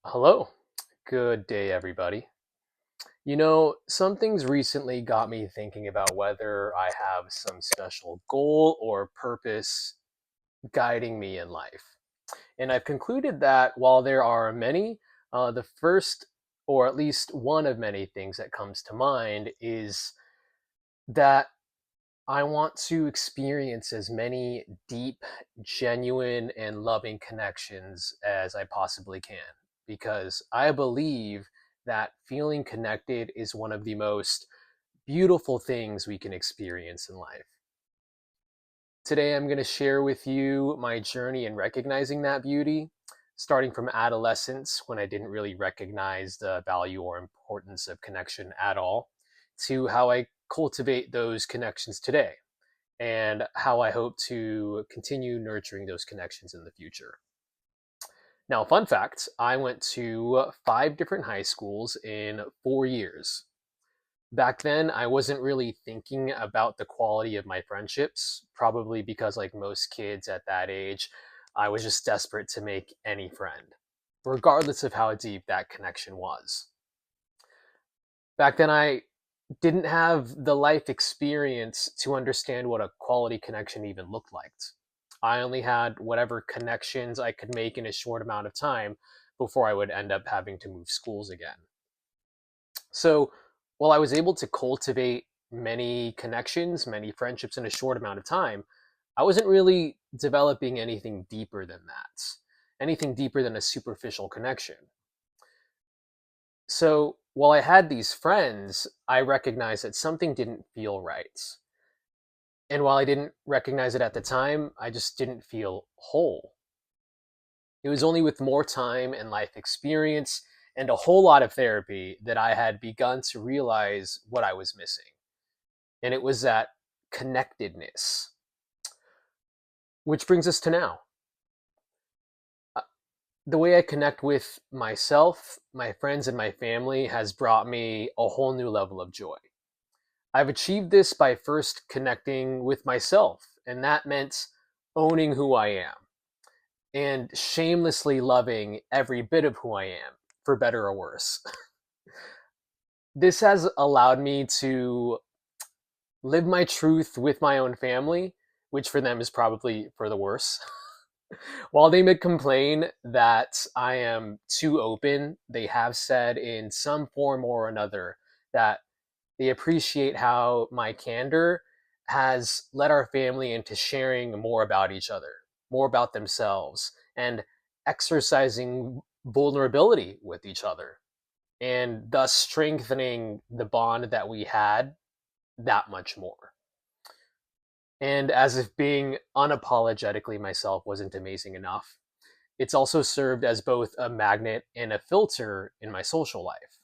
Hello. Good day, everybody. Some things recently got me thinking about whether I have some special goal or purpose guiding me in life. And I've concluded that while there are many, the first, or at least one of many things that comes to mind is that I want to experience as many deep, genuine, and loving connections as I possibly can because I believe that feeling connected is one of the most beautiful things we can experience in life. Today, I'm going to share with you my journey in recognizing that beauty, starting from adolescence when I didn't really recognize the value or importance of connection at all, to how I cultivate those connections today and how I hope to continue nurturing those connections in the future. Now, fun fact, I went to five different high schools in 4 years. Back then, I wasn't really thinking about the quality of my friendships, probably because, like most kids at that age, I was just desperate to make any friend, regardless of how deep that connection was. Back then, I didn't have the life experience to understand what a quality connection even looked like. I only had whatever connections I could make in a short amount of time before I would end up having to move schools again. So while I was able to cultivate many connections, many friendships in a short amount of time, I wasn't really developing anything deeper than that, anything deeper than a superficial connection. So while I had these friends, I recognized that something didn't feel right. And while I didn't recognize it at the time, I just didn't feel whole. It was only with more time and life experience and a whole lot of therapy that I had begun to realize what I was missing. And it was that connectedness. Which brings us to now. Uh, The way I connect with myself, my friends, and my family has brought me a whole new level of joy. I've achieved this by first connecting with myself, and that meant owning who I am and shamelessly loving every bit of who I am, for better or worse. This has allowed me to live my truth with my own family, which for them is probably for the worse. While they may complain that I am too open, they have said in some form or another that they appreciate how my candor has led our family into sharing more about each other, more about themselves, and exercising vulnerability with each other, and thus strengthening the bond that we had that much more. And as if being unapologetically myself wasn't amazing enough, it's also served as both a magnet and a filter in my social life.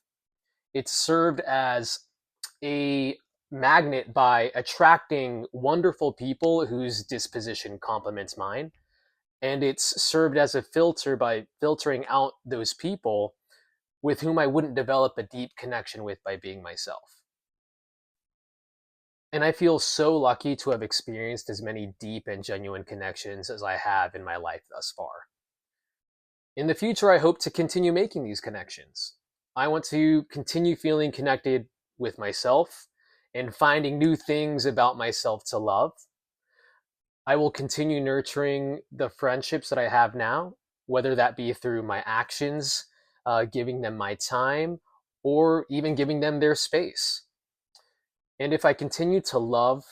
It's served as a magnet by attracting wonderful people whose disposition complements mine. And it's served as a filter by filtering out those people with whom I wouldn't develop a deep connection with by being myself. And I feel so lucky to have experienced as many deep and genuine connections as I have in my life thus far. In the future, I hope to continue making these connections. I want to continue feeling connected with myself and finding new things about myself to love. I will continue nurturing the friendships that I have now, whether that be through my actions, giving them my time, or even giving them their space. And if I continue to love,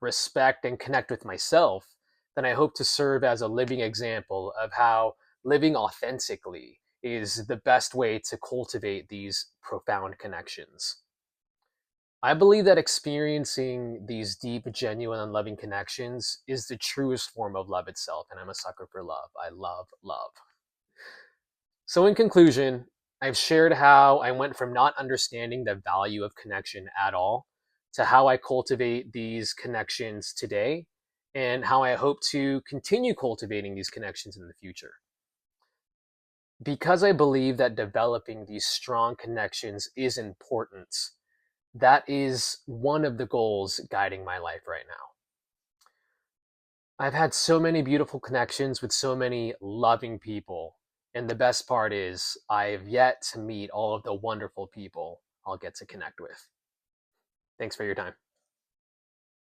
respect, and connect with myself, then I hope to serve as a living example of how living authentically is the best way to cultivate these profound connections. I believe that experiencing these deep, genuine, and loving connections is the truest form of love itself, and I'm a sucker for love. I love love. So, in conclusion, I've shared how I went from not understanding the value of connection at all to how I cultivate these connections today and how I hope to continue cultivating these connections in the future. Because I believe that developing these strong connections is important, that is one of the goals guiding my life right now. I've had so many beautiful connections with so many loving people, And the best part is, I've yet to meet all of the wonderful people I'll get to connect with. Thanks for your time.